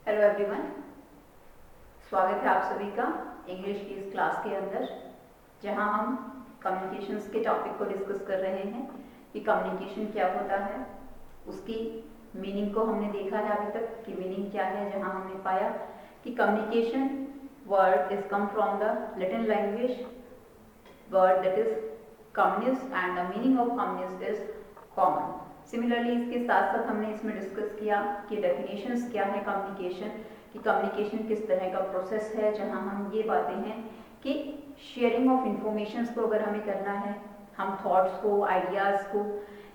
Hello everyone, स्वागत है आप सभी का इंग्लिश की इस क्लास के अंदर, जहां हम कम्युनिकेशंस के टॉपिक को डिस्कस कर रहे हैं कि कम्युनिकेशन क्या होता है। उसकी मीनिंग को हमने देखा है अभी तक कि मीनिंग क्या है, जहां हमने पाया कि communication word is come from the Latin language word that is communist and the meaning of communist is common. Similarly इसके साथ साथ हमने इसमें डिस्कस किया कि डेफिनेशंस क्या है कम्युनिकेशन, कि कम्युनिकेशन किस तरह का प्रोसेस है, जहां हम ये पाते हैं कि शेयरिंग ऑफ इंफॉर्मेशंस को अगर हमें करना है, हम थॉट्स को, आइडियाज़ को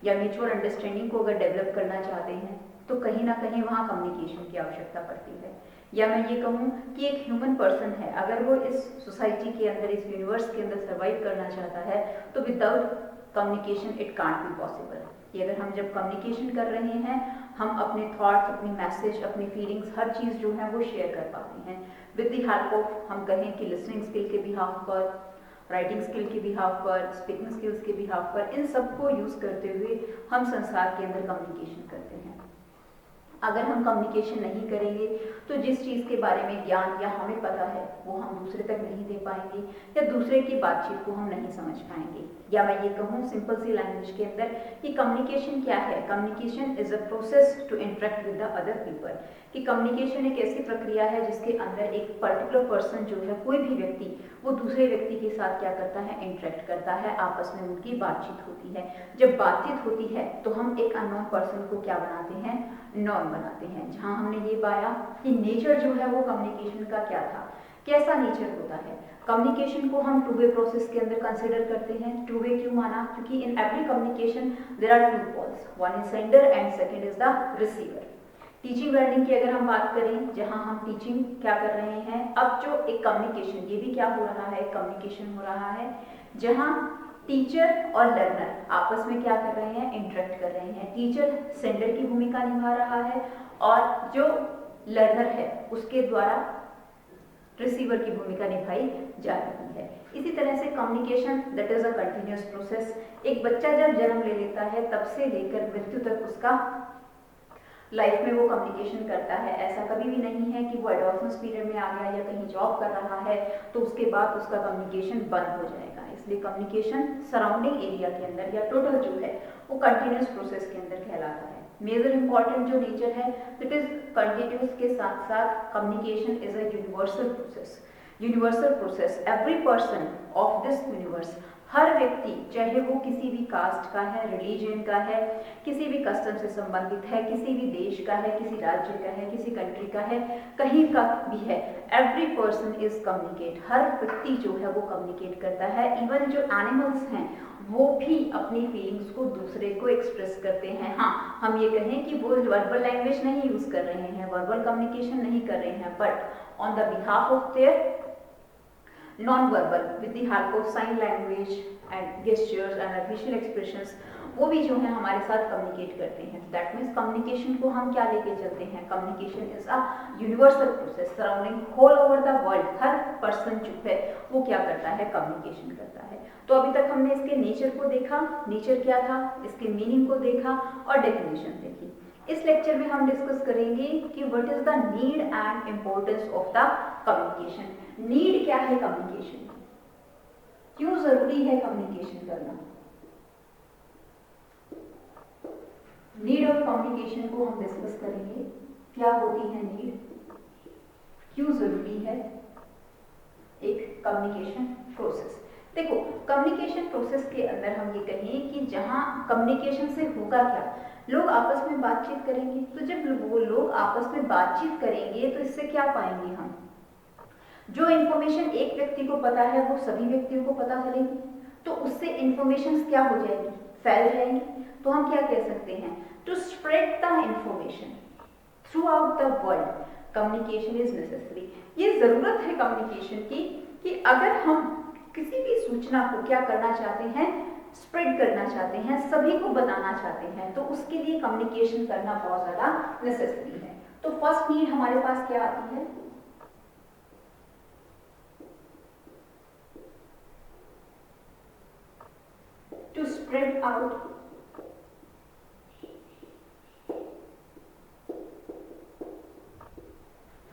या म्यूचुअल अंडरस्टैंडिंग को अगर डेवलप करना चाहते हैं तो कहीं ना कहीं वहाँ कम्युनिकेशन की आवश्यकता पड़ती है। या मैं ये कहूँ कि एक ह्यूमन पर्सन है, अगर वो इस सोसाइटी के अंदर, इस यूनिवर्स के अंदर सर्वाइव करना चाहता है तो without communication it can't be possible. कि अगर हम जब कम्युनिकेशन कर रहे हैं, हम अपने थॉट्स, अपनी मैसेज, अपनी फीलिंग्स, हर चीज़ जो है वो शेयर कर पाते हैं विद द हेल्प ऑफ, हम कहें कि लिसनिंग स्किल के बिहाफ पर, राइटिंग स्किल के बिहाफ पर, स्पीकिंग स्किल्स के बिहाफ पर, इन सबको यूज़ करते हुए हम संसार के अंदर कम्युनिकेशन करते हैं। अगर हम कम्युनिकेशन नहीं करेंगे तो जिस चीज़ के बारे में ज्ञान या हमें पता है वो हम दूसरे तक नहीं दे पाएंगे या दूसरे की बातचीत को हम नहीं समझ पाएंगे। या मैं ये कहूँ सिंपल सी लैंग्वेज के अंदर कि कम्युनिकेशन क्या है। Communication is a process to interact with the other people. कि कम्युनिकेशन एक ऐसी प्रक्रिया है जिसके अंदर एक पर्टिकुलर पर्सन जो है, कोई भी व्यक्ति, वो दूसरे व्यक्ति के साथ क्या करता है, इंटरेक्ट करता है, आपस में उनकी बातचीत होती है। जब बातचीत होती है तो हम एक अननोन पर्सन को क्या बनाते हैं, नॉन बनाते हैं। जहां हमने ये पाया कि नेचर जो है वो कम्युनिकेशन का क्या था, कैसा नेचर होता है। कम्युनिकेशन को हम टू वे प्रोसेस के अंदर कंसिडर करते हैं। टू वे क्यों माना, क्योंकि in every communication there are two poles, one is sender and second is the receiver. Teaching learning की अगर हम बात करें, जहां हम टीचिंग क्या कर रहे हैं, अब जो एक कम्युनिकेशन, ये भी क्या हो रहा है, कम्युनिकेशन हो रहा है जहां टीचर और लर्नर आपस में क्या कर रहे हैं, इंटरेक्ट कर रहे हैं। टीचर सेंडर की भूमिका निभा रहा है और जो लर्नर है उसके द्वारा रिसीवर की भूमिका निभाई जा रही है। इसी तरह से communication that is a continuous process. एक बच्चा जब जन्म ले लेता है तब से लेकर मृत्यु तक उसका लाइफ में वो कम्युनिकेशन करता है। ऐसा कभी भी नहीं है कि वो एडोलसेंस पीरियड में आ गया या कहीं जॉब कर रहा है तो उसके बाद उसका कम्युनिकेशन बंद हो जाएगा। इसलिए कम्युनिकेशन सराउंडिंग एरिया के अंदर या टोटल जो है वो कंटिन्यूअस प्रोसेस के अंदर कहलाता है। मेजर इंपॉर्टेंट जो नेचर है इट इज कंटिन्यूअस के साथ साथ communication is a universal process. Universal process, every person of this universe, हर व्यक्ति, चाहे वो किसी भी कास्ट का है, रिलीजन का है, किसी भी कस्टम से संबंधित है, किसी भी देश का है, किसी राज्य का है, किसी कंट्री का है, कहीं का भी है, एवरी पर्सन इज कम्युनिकेट। हर व्यक्ति जो है वो कम्युनिकेट करता है। इवन जो एनिमल्स हैं वो भी अपनी फीलिंग्स को दूसरे को एक्सप्रेस करते हैं। हाँ, हम ये कहें कि वो वर्बल लैंग्वेज नहीं यूज कर रहे हैं, वर्बल कम्युनिकेशन नहीं कर रहे हैं, but on the behalf of their non-verbal with the help of sign language and gestures and facial expressions, वो भी जो है हमारे साथ कम्युनिकेट करते हैं। दैट मीन्स कम्युनिकेशन को हम क्या लेके चलते हैं, communication is a universal process surrounding whole over the world. हर पर्सन जो है वो क्या करता है, कम्युनिकेशन करता है। तो अभी तक हमने इसके नेचर को देखा, नेचर क्या था, इसके मीनिंग को देखा और डेफिनेशन देखी। इस लेक्चर में हम डिस्कस करेंगे कि what is the need and importance of the communication. Need क्या है कम्युनिकेशन, क्यों जरूरी है कम्युनिकेशन करना। नीड ऑफ कम्युनिकेशन को हम डिस्कस करेंगे, क्या होती है नीड, क्यों जरूरी है एक कम्युनिकेशन प्रोसेस। देखो, कम्युनिकेशन प्रोसेस के अंदर हम ये कहें कि जहां कम्युनिकेशन से होगा क्या, लोग आपस में बातचीत करेंगे। तो जब वो लोग आपस में बातचीत करेंगे तो इससे क्या पाएंगे हम, जो इंफॉर्मेशन एक व्यक्ति को पता है वो सभी व्यक्तियों को पता चलेगी, तो उससे इंफॉर्मेशन क्या हो जाएगी, फैल जाएंगी। तो हम क्या कह सकते हैं, to spread the information throughout the world communication is necessary. ये जरूरत है कम्युनिकेशन की कि अगर हम किसी भी सूचना को क्या करना चाहते हैं, स्प्रेड करना चाहते हैं, सभी को बताना चाहते हैं, तो उसके लिए कम्युनिकेशन करना बहुत ज्यादा नेसेसरी है। तो फर्स्ट नीड हमारे पास क्या आती है, to spread out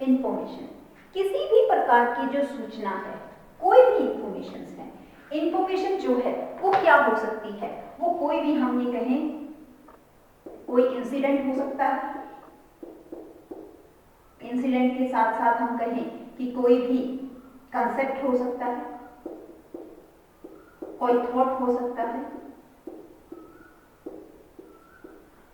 इंफॉर्मेशन किसी भी प्रकार की जो सूचना है, कोई भी इंफॉर्मेशन है, इंफॉर्मेशन जो है वो क्या हो सकती है, वो कोई भी हम ये कहें कोई इंसिडेंट हो सकता है, इंसिडेंट के साथ साथ हम कहें कि कोई भी कंसेप्ट हो सकता है, कोई थॉट हो सकता है,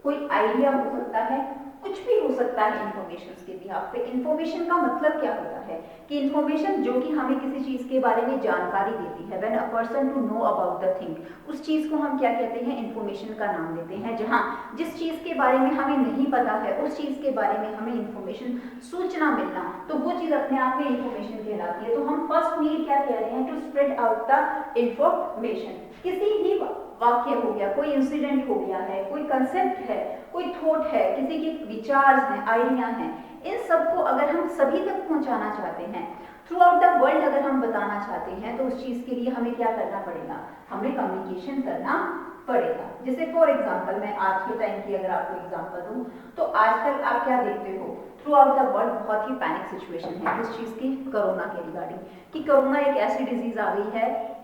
कोई आइडिया हो सकता है, कुछ भी हो सकता है इंफॉर्मेशन के बिहाफ पे। इंफॉर्मेशन का मतलब क्या होता है कि इंफॉर्मेशन जो कि हमें किसी चीज के बारे में जानकारी देती है, when a person to know about the thing, उस चीज को हम क्या कहते हैं, इंफॉर्मेशन का नाम देते हैं। जहां जिस चीज के बारे में हमें नहीं पता है, उस चीज के बारे में हमें इंफॉर्मेशन, सूचना मिलना, तो वो चीज अपने आप में इंफॉर्मेशन कहलाती है। तो हम फर्स्ट नीड क्या कह रहे हैं, to spread out the information. किसी भी वाक्य हो गया, कोई इंसिडेंट हो गया है, कोई कंसेप्ट है, कोई थॉट है, किसी के विचार हैं, आइडिया हैं, इन सबको अगर हम सभी तक पहुंचाना चाहते हैं, थ्रू आउट द वर्ल्ड अगर हम बताना चाहते हैं, तो उस चीज के लिए हमें क्या करना पड़ेगा, हमें कम्युनिकेशन करना पड़ेगा। जैसे फॉर एग्जाम्पल, मैं आज के टाइम की अगर आपको एग्जाम्पल दूं, तो आजकल आप क्या देखते हो, थ्रू आउट द वर्ल्ड बहुत ही पैनिक सिचुएशन है इस चीज की, कोरोना के रिगार्डिंग, कि कोरोना एक ऐसी डिजीज आ गई है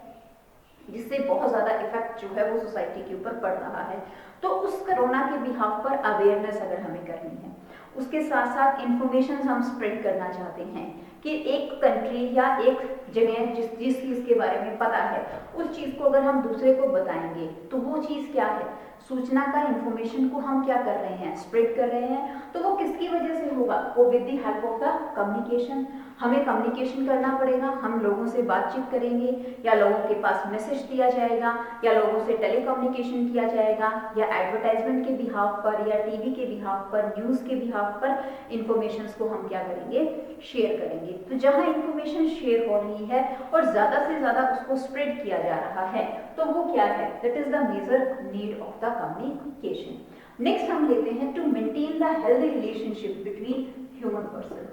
जिससे बहुत ज्यादा इफेक्ट जो है वो सोसाइटी के ऊपर पड़ रहा है। तो उस कोरोना के बिहाफ पर अवेयरनेस अगर हमें करनी है, उसके साथ साथ इंफॉर्मेशन हम स्प्रेड करना चाहते हैं कि एक कंट्री या एक जगह जिस चीज के बारे में पता है, उस चीज को अगर हम दूसरे को बताएंगे, तो वो चीज क्या है, सूचना का, इंफॉर्मेशन को हम क्या कर रहे हैं, स्प्रेड कर रहे हैं। तो वो किसकी वजह से होगा, वो with the help of the communication. हमें कम्युनिकेशन करना पड़ेगा, हम लोगों से बातचीत करेंगे, या लोगों के पास मैसेज दिया जाएगा, या लोगों से टेलीकम्युनिकेशन किया जाएगा, या एडवर्टाइजमेंट के बिहाफ पर, या टीवी के बिहाफ पर, न्यूज के बिहाफ पर इंफॉर्मेशन को हम क्या करेंगे, शेयर करेंगे। तो जहां इंफॉर्मेशन शेयर हो रही है और ज्यादा से ज्यादा उसको स्प्रेड किया जा रहा है, तो वो क्या है, that is the major need of the communication. Next हम लेते हैं, to maintain the healthy relationship between human person.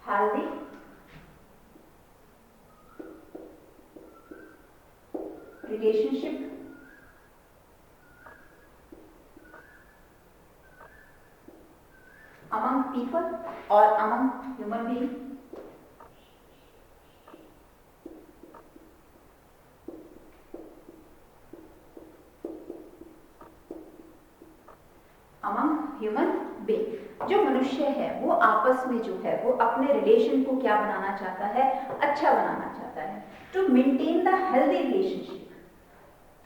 healthy relationship among people or among human being, among human being। जो मनुष्य है वो आपस में जो है वो अपने रिलेशन को क्या बनाना चाहता है, अच्छा बनाना चाहता है। To maintain the healthy relationship,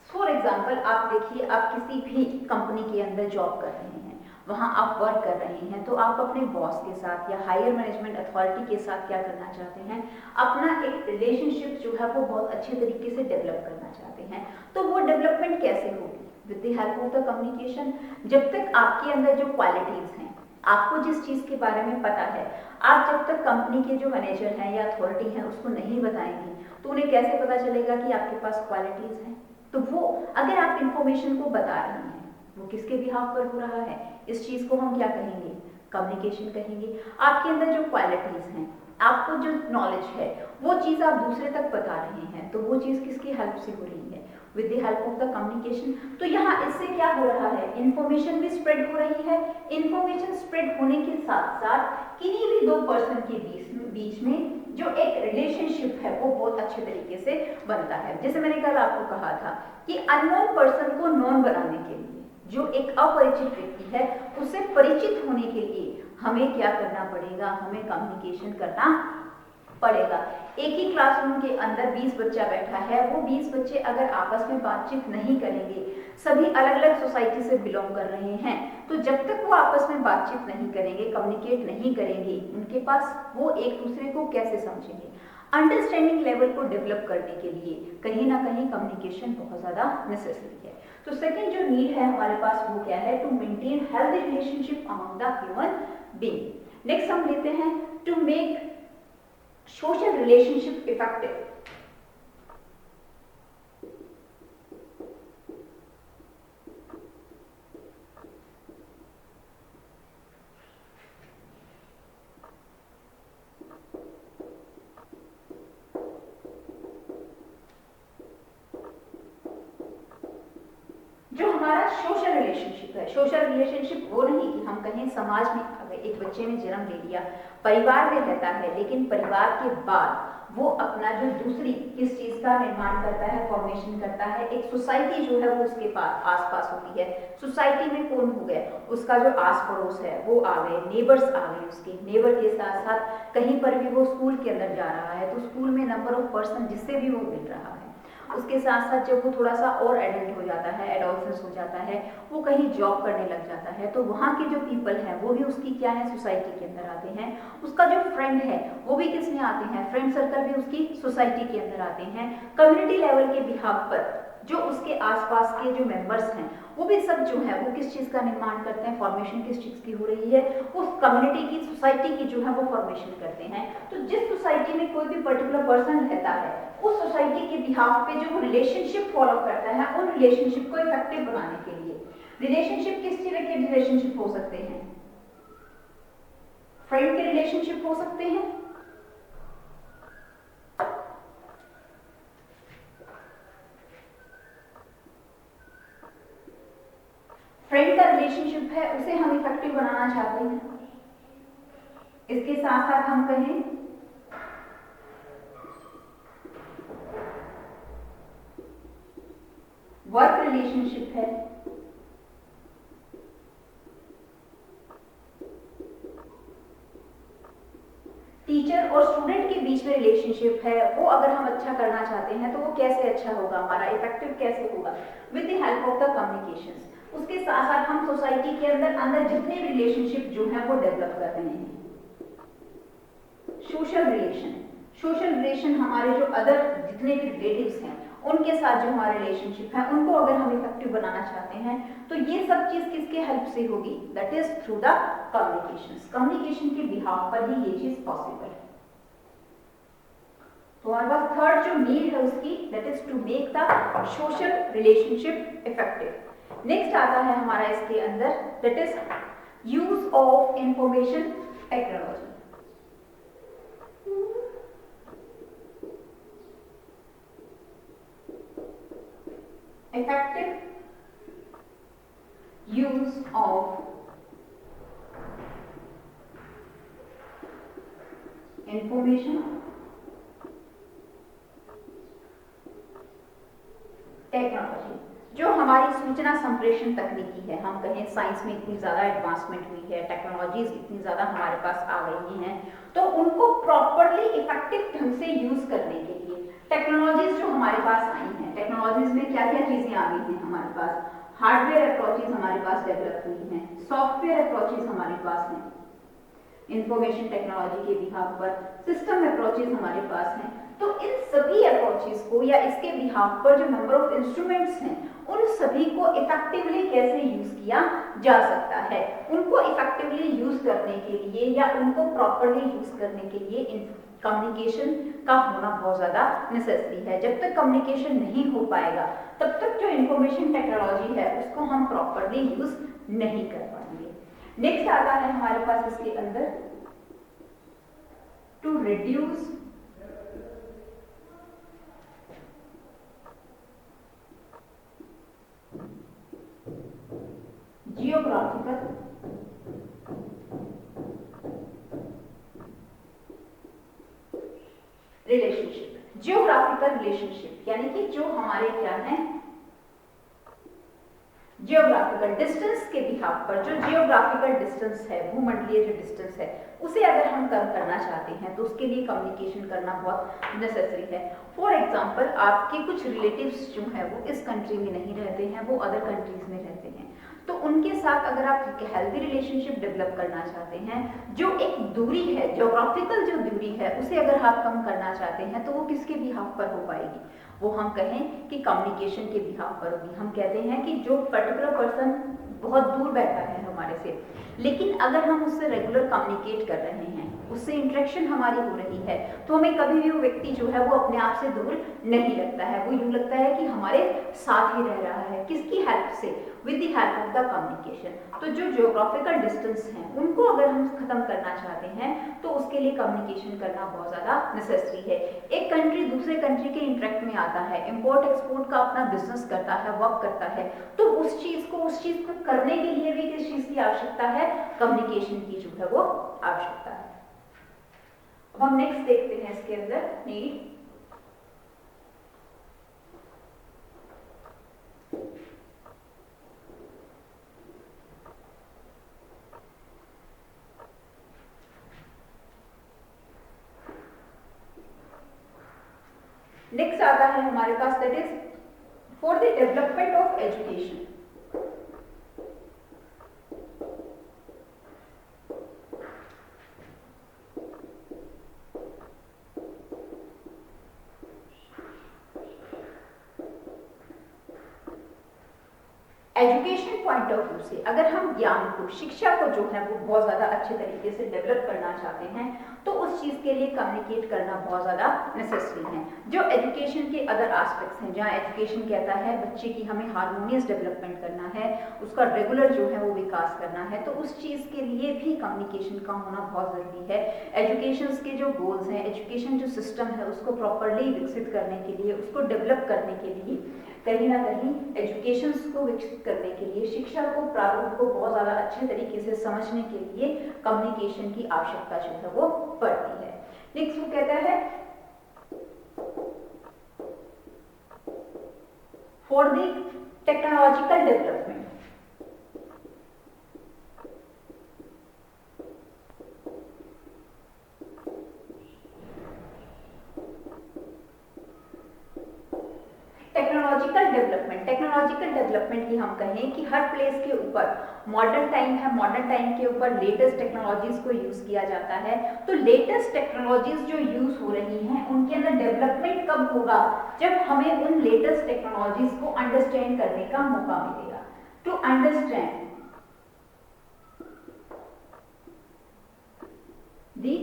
for example आप देखिए, आप किसी भी कंपनी के अंदर जॉब कर रहे हैं, वहां आप वर्क कर रहे हैं, तो आप अपने बॉस के साथ या हायर मैनेजमेंट अथॉरिटी के साथ क्या करना चाहते हैं, अपना एक रिलेशनशिप जो है वो बहुत अच्छे तरीके से डेवलप करना चाहते हैं। तो वो डेवलपमेंट कैसे होगी, with the help of the communication. जब तक आपके अंदर जो क्वालिटीज हैं, आपको जिस चीज के बारे में पता है, आप जब तक कंपनी के जो मैनेजर हैं या अथॉरिटी हैं उसको नहीं बताएंगे, तो उन्हें कैसे पता चलेगा कि आपके पास क्वालिटीज हैं। तो वो अगर आप इंफॉर्मेशन को बता रहे हैं, वो किसके बिहाफ पर हो रहा है, इस चीज को हम क्या कहेंगे, कम्युनिकेशन कहेंगे। आपके अंदर जो क्वालिटीज हैं, आपको जो नॉलेज है, वो चीज आप दूसरे तक बता रहे हैं, तो वो चीज किसकी हेल्प से हो रही है, with the help of the communication. तो यहाँ इससे क्या हो रहा है, इंफॉर्मेशन भी स्प्रेड हो रही है। इंफॉर्मेशन स्प्रेड होने के साथ साथ किन्हीं भी दो पर्सन के बीच में जो एक रिलेशनशिप है वो बहुत अच्छे तरीके से बनता है। जैसे मैंने कल आपको कहा था कि अननोन पर्सन को नोन बनाने के लिए, जो एक अपरिचित व्यक्ति है, उससे परिचित होने के लिए हमें क्या करना पड़ेगा, हमें कम्युनिकेशन करना पड़ेगा। एक ही क्लासरूम के अंदर 20 बच्चा बैठा है, वो 20 बच्चे अगर आपस में बातचीत नहीं करेंगे, सभी अलग अलग सोसाइटी से बिलोंग कर रहे हैं, तो जब तक वो आपस में बातचीत नहीं करेंगे, कम्युनिकेट नहीं करेंगे, उनके पास वो एक दूसरे को कैसे समझेंगे। अंडरस्टैंडिंग लेवल को डेवलप करने के लिए कहीं ना कहीं कम्युनिकेशन बहुत ज्यादा नेसेसरी है। तो सेकंड जो नीड है हमारे पास वो क्या है, to maintain healthy relationship among the human being. Next हम लेते हैं, to make social relationship effective। Social relationship वो नहीं कि हम कहें समाज में अगर एक बच्चे ने जन्म ले लिया, परिवार में रहता है, लेकिन परिवार के बाद वो अपना जो दूसरी किस चीज का निर्माण करता है, फॉर्मेशन करता है, एक सोसाइटी जो है वो उसके पास आसपास होती है। सोसाइटी में कौन हो गए, उसका जो आस पड़ोस है वो आ गए, नेबर्स आ गए, उसके नेबर के साथ साथ कहीं पर भी वो स्कूल के अंदर जा रहा है तो स्कूल में नंबर ऑफ पर्सन जिससे भी वो मिल रहा है, उसके साथ साथ जब वो थोड़ा सा और एडल्ट हो जाता है, एडोलसेंस हो जाता है, वो कहीं जॉब करने लग जाता है, तो वहाँ के जो पीपल हैं वो भी उसकी क्या है, सोसाइटी के अंदर आते हैं। उसका जो फ्रेंड है वो भी किस में आते हैं, फ्रेंड सर्कल भी उसकी सोसाइटी के अंदर आते हैं। कम्युनिटी लेवल के बिहाफ पर जो उसके आसपास के जो मेंबर्स हैं वो भी सब जो है वो किस चीज का निर्माण करते हैं, फॉर्मेशन किस चीज की हो रही है, उस कम्युनिटी की, सोसाइटी की जो है वो फॉर्मेशन करते हैं। तो जिस सोसाइटी में कोई भी पर्टिकुलर पर्सन रहता है, उस सोसाइटी के बिहाफ पे जो रिलेशनशिप फॉलो करता है, उन रिलेशनशिप को इफेक्टिव बनाने के लिए, रिलेशनशिप किस तरह के रिलेशनशिप हो सकते हैं, फ्रेंड के रिलेशनशिप हो सकते हैं, फ्रेंड का रिलेशनशिप है उसे हम इफेक्टिव बनाना चाहते हैं। इसके साथ साथ हम कहें वर्क रिलेशनशिप है, टीचर और स्टूडेंट के बीच में रिलेशनशिप है, वो अगर हम अच्छा करना चाहते हैं तो वो कैसे अच्छा होगा, हमारा इफेक्टिव कैसे होगा, with the help of the communications. उसके साथ साथ हम सोसाइटी के अंदर जितने भी रिलेशनशिप जो है वो डेवलप कर रहे हैं। सोशल रिलेशन हमारे जो अदर जितने भी रिलेटिव्स हैं उनके साथ जो हमारा रिलेशनशिप है उनको अगर हम इफेक्टिव बनाना चाहते हैं तो ये सब चीज किसके हेल्प से होगी, that is through the communications. Communication के बिहाफ पर ही ये चीज पॉसिबल है। तो हमारे पास थर्ड जो नीड है उसकी, that is to make the social relationship effective. Next आता है हमारा इसके अंदर, that is use of information technology. Effective use of information technology. जो हमारी सूचना संप्रेषण तकनीकी है, हम कहें साइंस में इतनी ज़्यादा एडवांसमेंट हुई है, टेक्नोलॉजीज इतनी ज़्यादा हमारे पास आ गई हैं, तो उनको प्रॉपरली इफेक्टिव ढंग से यूज़ करने के लिए टेक्नोलॉजीज जो हमारे पास आई हैं, टेक्नोलॉजीज में क्या क्या चीज़ें आ गई हैं हमारे पास, हार्डवेयर अप्रोचेज हमारे पास डेवलप हुई हैं, सॉफ्टवेयर अप्रोचेज हमारे पास हैं, इंफॉर्मेशन टेक्नोलॉजी के बिहाफ पर सिस्टम अप्रोचेज हमारे पास हैं। तो इन सभी अप्रोचेज को या इसके बिहाफ पर जो नंबर ऑफ इंस्ट्रूमेंट्स हैं उन सभी को इफेक्टिवली कैसे यूज किया जा सकता है, उनको इफेक्टिवली यूज करने के लिए या उनको प्रॉपरली यूज करने के लिए कम्युनिकेशन का होना बहुत ज़्यादा नेसेसरी है। जब तक कम्युनिकेशन नहीं हो पाएगा तब तक जो इंफॉर्मेशन टेक्नोलॉजी है उसको हम प्रॉपरली यूज नहीं कर पाएंगे। नेक्स्ट आता है हमारे पास इसके अंदर, to reduce geographical relationship. Geographical relationship यानी कि जो हमारे क्या है, जियोग्राफिकल डिस्टेंस के बिहाफ पर जो जियोग्राफिकल डिस्टेंस है, भूमंडलीय जो डिस्टेंस है, उसे अगर हम कम करना चाहते हैं तो उसके लिए कम्युनिकेशन करना बहुत नेसेसरी है। फॉर एग्जांपल, आपके कुछ रिलेटिव्स जो है वो इस कंट्री में नहीं रहते हैं, वो अदर कंट्रीज में रहते हैं, तो उनके साथ अगर आप एक हेल्दी रिलेशनशिप डेवलप करना चाहते हैं, जो एक दूरी है, ज्योग्राफिकल जो दूरी है, उसे अगर आप कम करना चाहते हैं तो वो किसके बिहाफ पर हो पाएगी, वो हम कहें कि कम्युनिकेशन के बिहाफ पर होगी। हम कहते हैं कि जो पर्टिकुलर पर्सन बहुत दूर बैठा है हमारे से, लेकिन अगर हम उससे रेगुलर कम्युनिकेट कर रहे हैं, उससे इंटरेक्शन हमारी हो रही है, तो हमें कभी भी वो व्यक्ति जो है वो अपने आप से दूर नहीं लगता है, वो यूँ लगता है कि हमारे साथ ही रह रहा है। किसकी हेल्प से, with the help of the communication. तो जो जियोग्राफिकल डिस्टेंस हैं उनको अगर हम खत्म करना चाहते हैं तो उसके लिए कम्युनिकेशन करना बहुत ज़्यादा नेसेसरी है। एक कंट्री दूसरे कंट्री के इंटरेक्ट में आता है, इंपोर्ट एक्सपोर्ट का अपना बिजनेस करता है, वर्क करता है, तो उस चीज को करने के लिए भी किस चीज की आवश्यकता है? कम्युनिकेशन की जो है वो आवश्यकता है। अब हम नेक्स्ट देखते हैं इसके अंदर नीड। नेक्स्ट आता है हमारे पास that is for the development of education. Education point of view से अगर हम ज्ञान को, शिक्षा को जो है वो बहुत ज्यादा अच्छे तरीके से डेवलप करना चाहते हैं तो उस चीज के लिए कम्युनिकेट करना बहुत ज्यादा नेसेसरी है। जो एजुकेशन के अदर एस्पेक्ट्स हैं, जहाँ एजुकेशन कहता है बच्चे की हमें हार्मोनियस डेवलपमेंट करना है, उसका रेगुलर जो है वो विकास करना है, तो उस चीज के लिए भी कम्युनिकेशन का होना बहुत जरूरी है। एजुकेशन के जो गोल्स हैं, एजुकेशन जो सिस्टम है उसको प्रॉपरली विकसित करने के लिए, उसको डेवलप करने के लिए, कहीं ना कहीं एजुकेशन को विकसित करने के लिए, शिक्षा को, प्रारूप को बहुत ज्यादा अच्छे तरीके से समझने के लिए कम्युनिकेशन की आवश्यकता जो है वो पड़ती है। नेक्स्ट वो कहता है for the technological development. Technological development की हम कहें कि हर प्लेस के ऊपर मॉडर्न टाइम है, मॉडर्न टाइम के ऊपर लेटेस्ट टेक्नोलॉजीज को यूज किया जाता है। तो लेटेस्ट टेक्नोलॉजीज जो यूज हो रही हैं उनके अंदर डेवलपमेंट कब होगा? जब हमें उन लेटेस्ट टेक्नोलॉजीज को अंडरस्टैंड करने का मौका मिलेगा। टू अंडरस्टैंड दी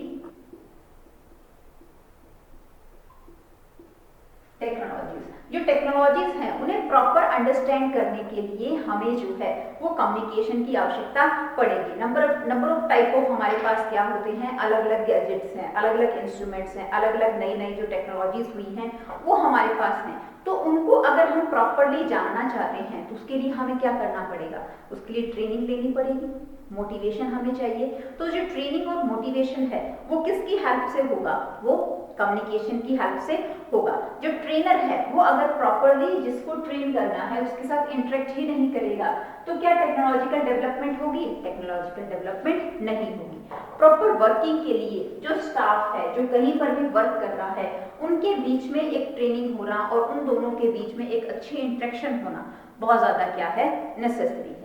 टेक्नोलॉजीज, जो टेक्नोलॉजीज हैं उन्हें प्रॉपर अंडरस्टैंड करने के लिए हमें जो है वो कम्युनिकेशन की आवश्यकता पड़ेगी। नंबर ऑफ टाइप ऑफ हमारे पास क्या होते हैं? अलग अलग गैजेट्स हैं, अलग अलग इंस्ट्रूमेंट्स हैं, अलग अलग नई नई जो टेक्नोलॉजीज हुई हैं वो हमारे पास हैं। तो उनको अगर हम प्रॉपरली जानना चाहते हैं तो उसके लिए हमें क्या करना पड़ेगा? उसके लिए ट्रेनिंग लेनी पड़ेगी, मोटिवेशन हमें चाहिए। तो जो ट्रेनिंग और मोटिवेशन है वो किसकी हेल्प से होगा? वो कम्युनिकेशन की हेल्प से होगा। जो ट्रेनर है वो अगर प्रॉपरली जिसको ट्रेन करना है उसके साथ इंटरेक्ट ही नहीं करेगा तो क्या टेक्नोलॉजिकल डेवलपमेंट होगी? टेक्नोलॉजिकल डेवलपमेंट नहीं होगी। प्रॉपर वर्किंग के लिए जो स्टाफ है, जो कहीं पर भी वर्क कर रहा है, उनके बीच में एक ट्रेनिंग होना और उन दोनों के बीच में एक अच्छी इंटरेक्शन होना बहुत ज्यादा क्या है? नेसेसरी है।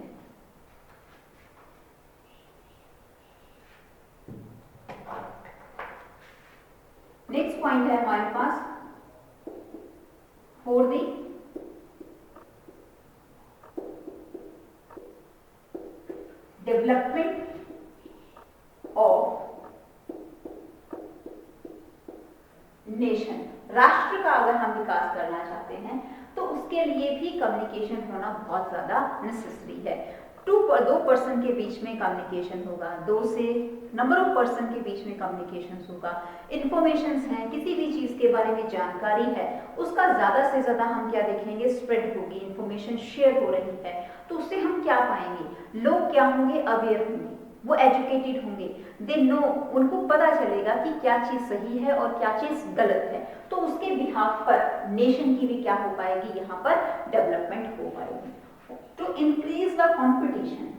नेक्स्ट पॉइंट है हमारे पास for the development of nation. राष्ट्र का अगर हम विकास करना चाहते हैं तो उसके लिए भी कम्युनिकेशन होना बहुत ज्यादा नेसेसरी है। दो पर्सन के बीच में कम्युनिकेशन होगा, दो से नंबर ऑफ पर्सन के बीच में कम्युनिकेशन होगा। इंफॉर्मेशन है, किसी भी चीज के बारे में जानकारी है, उसका ज्यादा से ज्यादा हम क्या देखेंगे? स्प्रेड होगी, इंफॉर्मेशन शेयर हो रही है, तो उससे हम क्या पाएंगे? लोग क्या होंगे? अवेयर होंगे, वो एजुकेटेड होंगे, दे नो, उनको पता चलेगा कि क्या चीज सही है और क्या चीज गलत है। तो उसके बिहाफ पर नेशन की भी क्या हो पाएगी? यहाँ पर डेवलपमेंट हो पाएगी। टू इंक्रीज द कंपटीशन,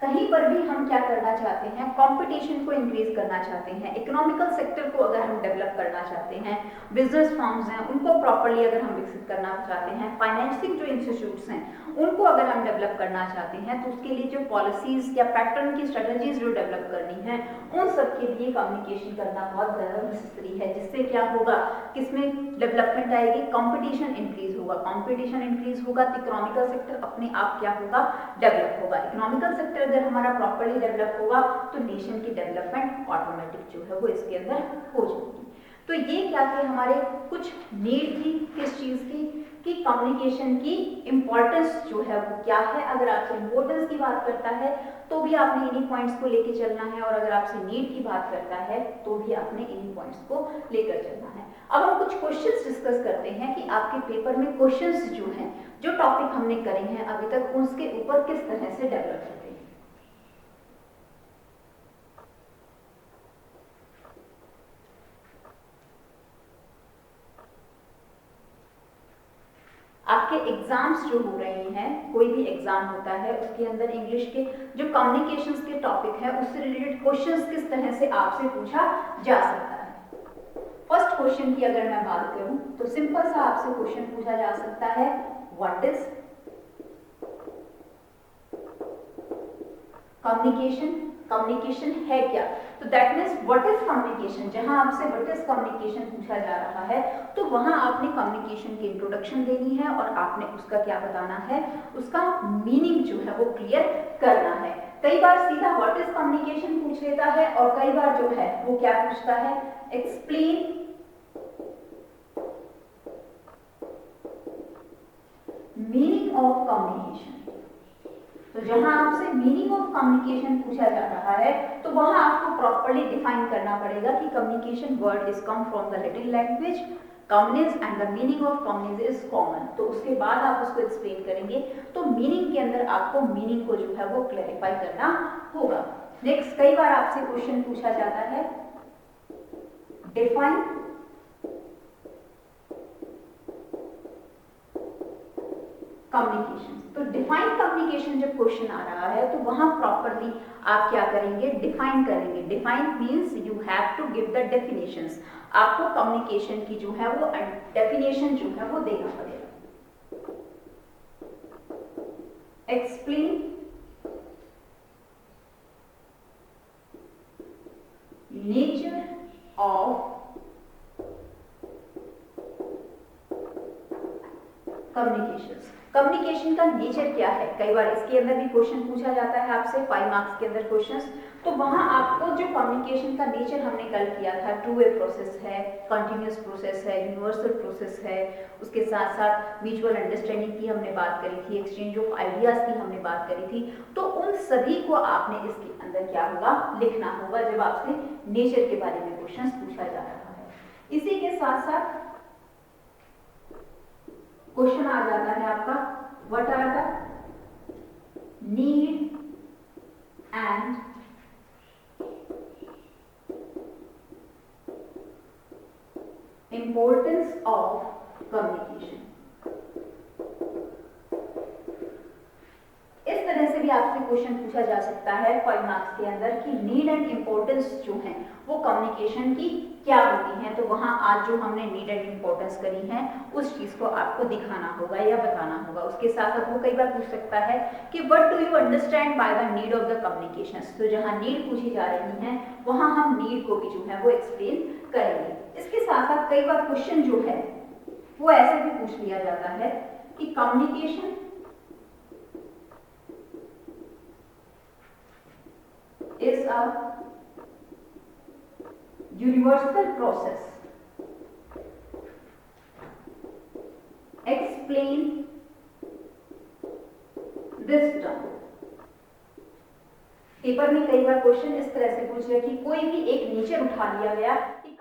कहीं पर भी हम क्या करना चाहते हैं? कंपटीशन को इंक्रीज करना चाहते हैं। इकोनॉमिकल सेक्टर को अगर हम डेवलप करना चाहते हैं, बिजनेस फर्म्स हैं उनको प्रॉपर्ली अगर हम विकसित करना चाहते हैं, फाइनेंसिंग जो इंस्टीट्यूट्स हैं उनको अगर हम डेवलप करना चाहते हैं, तो उसके लिए जो पॉलिसीज या पैटर्न की स्ट्रेटजीज जो डेवलप करनी है उन सब के लिए कम्युनिकेशन करना बहुत ज्यादा नेसेसरी है। जिससे क्या होगा? किसमें डेवलपमेंट आएगी? कंपटीशन इंक्रीज होगा। कंपटीशन इंक्रीज होगा तो इकोनॉमिकल सेक्टर अपने आप क्या होगा? डेवलप होगा। इकोनॉमिकल सेक्टर अगर हमारा प्रॉपर्ली डेवलप होगा तो नेशन की डेवलपमेंट ऑटोमेटिक जो है वो इसके अंदर हो जाएगी। तो ये क्या थे? हमारे कुछ नीड थी किस चीज की? कि कम्युनिकेशन की इम्पोर्टेंस जो है वो क्या है। अगर आपसे इम्पोर्टेंस की बात करता है तो भी आपने इन्हीं पॉइंट्स को लेकर चलना है, और अगर आपसे नीड की बात करता है तो भी आपने इन्हीं पॉइंट्स को लेकर चलना है। अब हम कुछ क्वेश्चंस डिस्कस करते हैं कि आपके पेपर में क्वेश्चंस जो हैं, जो टॉपिक हमने करे हैं अभी तक, उसके ऊपर किस तरह से डेवलप होते हैं। आपके एग्जाम्स जो हो रहे हैं, कोई भी एग्जाम होता है उसके अंदर इंग्लिश के जो कम्युनिकेशंस के टॉपिक है उससे रिलेटेड क्वेश्चंस किस तरह से आपसे पूछा जा सकता है। फर्स्ट क्वेश्चन की अगर मैं बात करूं तो सिंपल सा आपसे क्वेश्चन पूछा जा सकता है, व्हाट इज कम्युनिकेशन। कम्युनिकेशन है क्या? तो that means what is communication. जहां आपसे व्हाट इज कम्युनिकेशन पूछा जा रहा है तो वहां आपने कम्युनिकेशन की इंट्रोडक्शन देनी है और आपने उसका क्या बताना है, उसका मीनिंग जो है वो क्लियर करना है। कई बार सीधा व्हाट इज कम्युनिकेशन पूछ लेता है और कई बार जो है वो क्या पूछता है, एक्सप्लेन मीनिंग ऑफ कम्युनिकेशन। तो जहां आपसे मीनिंग ऑफ कम्युनिकेशन पूछा जा रहा है तो वहां आपको प्रॉपर्ली डिफाइन करना पड़ेगा कि communication word is come from the Latin language communis and the meaning of communis is common. तो उसके बाद आप उसको एक्सप्लेन करेंगे तो मीनिंग के अंदर आपको मीनिंग को जो है वो क्लैरिफाई करना होगा। नेक्स्ट, कई बार आपसे क्वेश्चन पूछा जाता है, डिफाइन कम्युनिकेशन। तो डिफाइन कम्युनिकेशन जब क्वेश्चन आ रहा है तो वहां प्रॉपर्ली आप क्या करेंगे, डिफाइन करेंगे। Define means you have to give the definitions. आपको कम्युनिकेशन की जो है वो डेफिनेशन जो है वो देना पड़ेगा। Explain nature of communications. Communication का नेचर क्या है, कई बार इसके अंदर भी क्वेश्चन पूछा जाता है आपसे 5 मार्क्स के अंदर क्वेश्चंस। तो वहां आपको जो कम्युनिकेशन का नेचर हमने कल किया था, टू वे प्रोसेस है, कंटिन्यूअस प्रोसेस है, यूनिवर्सल प्रोसेस है, उसके साथ साथ म्यूचुअल अंडरस्टैंडिंग की हमने बात करी थी, एक्सचेंज ऑफ आइडियाज की हमने बात करी थी। तो उन सभी को आपने इसके अंदर क्या होगा, लिखना होगा जब आपसे नेचर के बारे में क्वेश्चन पूछा जा रहा है। इसी के साथ साथ क्वेश्चन आ जाता है आपका, what are the need and importance of communication. इस तरह से भी आपसे क्वेश्चन पूछा जा सकता है 5 मार्क्स के अंदर कि नीड एंड इंपॉर्टेंस जो है वो कम्युनिकेशन की क्या होती हैं। तो वहां आज जो हमने नीड एंड इंपॉर्टेंस करी है उस चीज को आपको दिखाना होगा या बताना होगा। उसके साथ साथ वो कई बार पूछ सकता है कि what do you understand by the need of the communication. तो जहां नीड पूछी जा रही है वहां हम नीड को भी जो है वो एक्सप्लेन करेंगे। इसके साथ साथ कई बार क्वेश्चन जो है वो ऐसे भी पूछ लिया जाता है कि communication is a universal process. Explain this term. Paper में कई बार क्वेश्चन इस तरह से पूछ लिया कि कोई भी एक नेचर उठा लिया गया कि